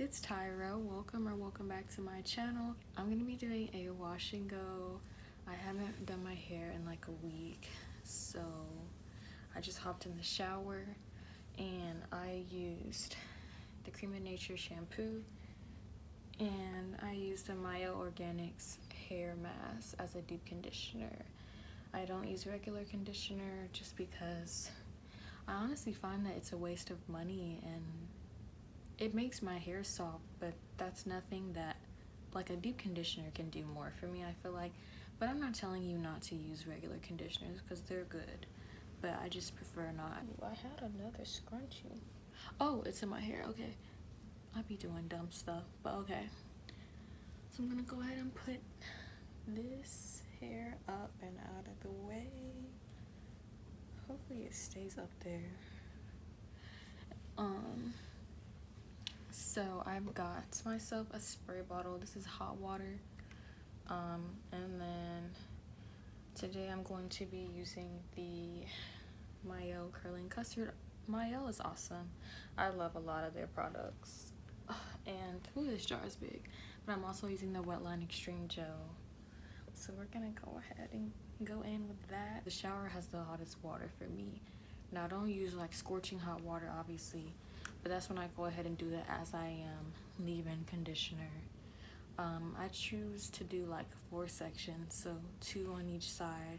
it's Tyra. Welcome back to my channel. I'm gonna be doing a wash and go. I haven't done my hair in like a week, so I just hopped in the shower and I used the Creme shampoo and I used the Mielle Organics hair mask as a deep conditioner. I don't use regular conditioner just because I honestly find that it's a waste of money and it makes my hair soft, but that's nothing that like a deep conditioner can do more for me, I feel like. But I'm not telling you not to use regular conditioners because they're good, but I just prefer not. Ooh, I had another scrunchie. Oh, it's in my hair. Okay, I be doing dumb stuff, but okay. So I'm gonna go ahead and put this hair up and out of the way. Hopefully it stays up there. So I've got myself a spray bottle. This is hot water. And then today I'm going to be using the Mielle curling custard. Mielle is awesome. I love a lot of their products. And ooh, this jar is big. But I'm also using the Wetline Xtreme gel. So we're gonna go ahead and go in with that. The shower has the hottest water for me. Now I don't use like scorching hot water, obviously, but that's when I go ahead and do the as I am leave-in conditioner. I choose to do like 4 sections, so 2 on each side.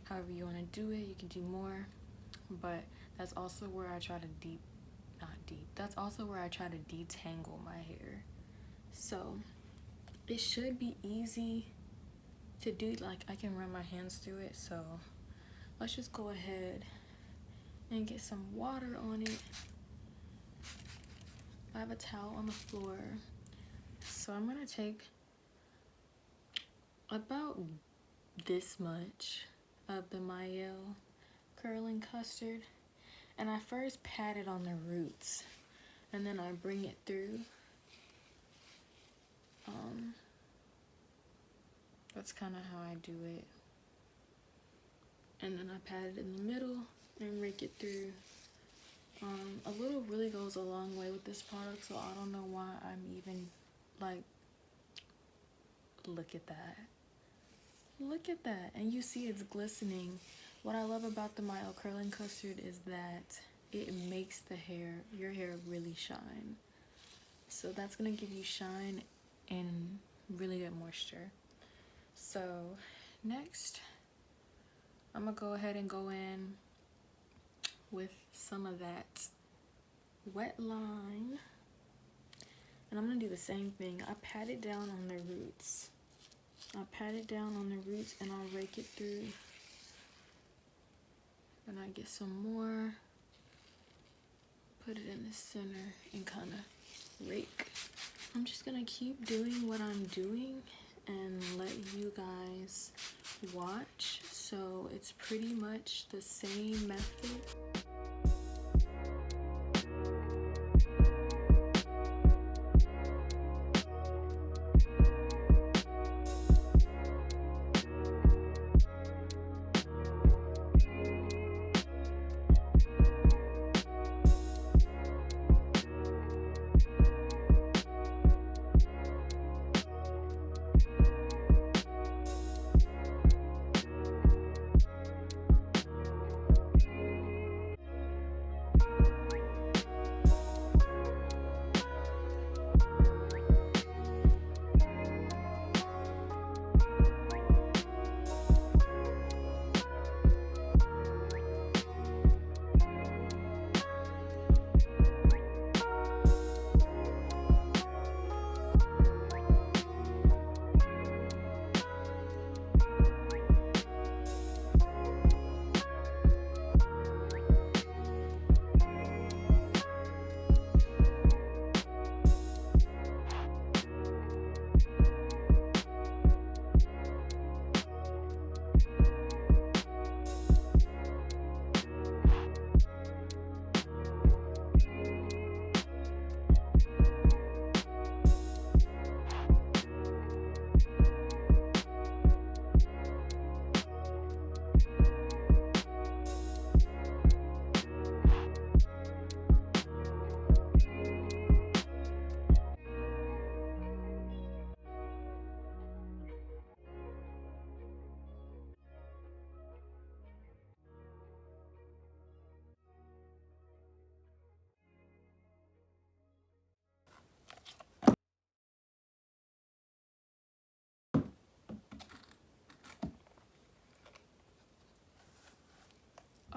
However you want to do it, you can do more, but that's also where I try to that's also where I try to detangle my hair. So it should be easy to do, like I can run my hands through it. So let's just go ahead and get some water on it. I have a towel on the floor, so I'm gonna take about this much of the Mielle curling custard, and I first pat it on the roots and then I bring it through. That's kind of how I do it, and then I pat it in the middle and rake it through. A little really goes a long way with this product, so I don't know why I'm even like, look at that, and you see it's glistening. What I love about the Mielle curling custard is that it makes your hair really shine. So that's gonna give you shine and really good moisture. So next I'm gonna go ahead and go in with some of that Wetline, and I'm gonna do the same thing. I pat it down on the roots. And I'll rake it through, and I get some more, put it in the center and kind of rake. I'm just gonna keep doing what I'm doing and let you guys watch. So it's pretty much the same method.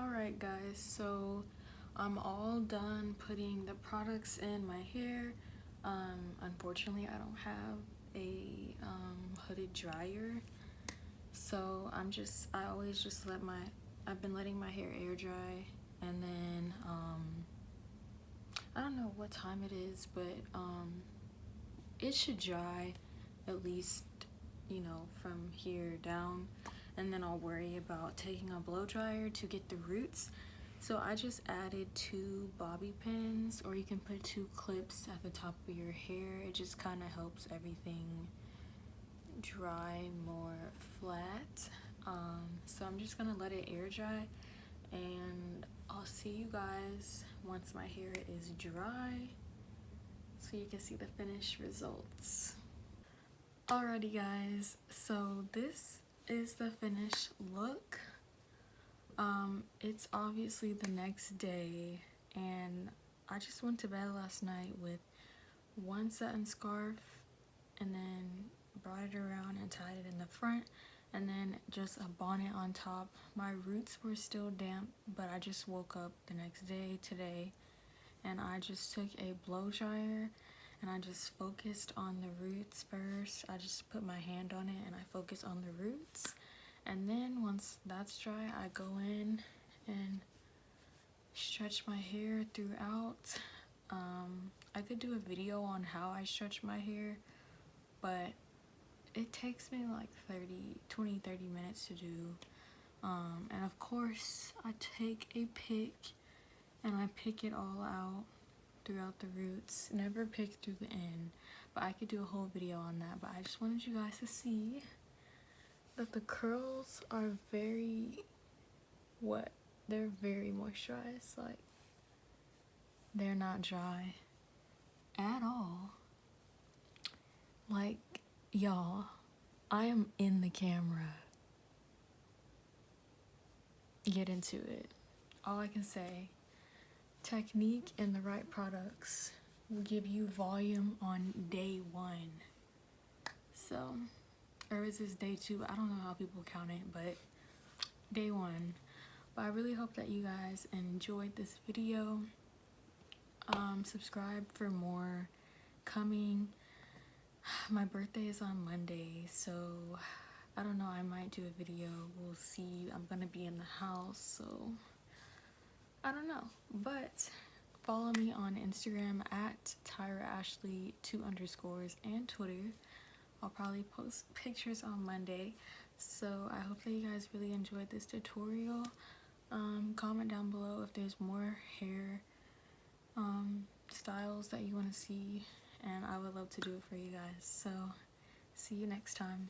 Alright guys, so I'm all done putting the products in my hair. Unfortunately I don't have a hooded dryer, so I've been letting my hair air dry, and then I don't know what time it is, but it should dry at least, you know, from here down, and then I'll worry about taking a blow dryer to get the roots. So I just added 2 bobby pins, or you can put 2 clips at the top of your hair. It just kind of helps everything dry more flat. So I'm just gonna let it air dry, and I'll see you guys once my hair is dry so you can see the finished results. Alrighty guys, so this is the finished look. It's obviously the next day, and I just went to bed last night with 1 satin scarf and then brought it around and tied it in the front, and then just a bonnet on top. My roots were still damp, but I just woke up the next day today, and I just took a blow dryer and I just focused on the roots first. I just put my hand on it and I focus on the roots, and then once that's dry I go in and stretch my hair throughout. I could do a video on how I stretch my hair, but it takes me like 20-30 minutes to do. And of course I take a pick and I pick it all out throughout the roots, never pick through the end, but I could do a whole video on that. But I just wanted you guys to see that the curls are very wet. They're very moisturized. Like, they're not dry at all. Like, y'all, I am in the camera. Get into it. All I can say, technique and the right products will give you volume on day 1. So, or is this day 2? I don't know how people count it, but day 1. But I really hope that you guys enjoyed this video. Subscribe for more coming. My birthday is on Monday, so I don't know, I might do a video. We'll see. I'm gonna be in the house, so I don't know. But follow me on Instagram at Tyra Ashley 2_, and Twitter. I'll probably post pictures on Monday. So I hope that you guys really enjoyed this tutorial. Comment down below if there's more hair styles that you want to see, and I would love to do it for you guys. So see you next time.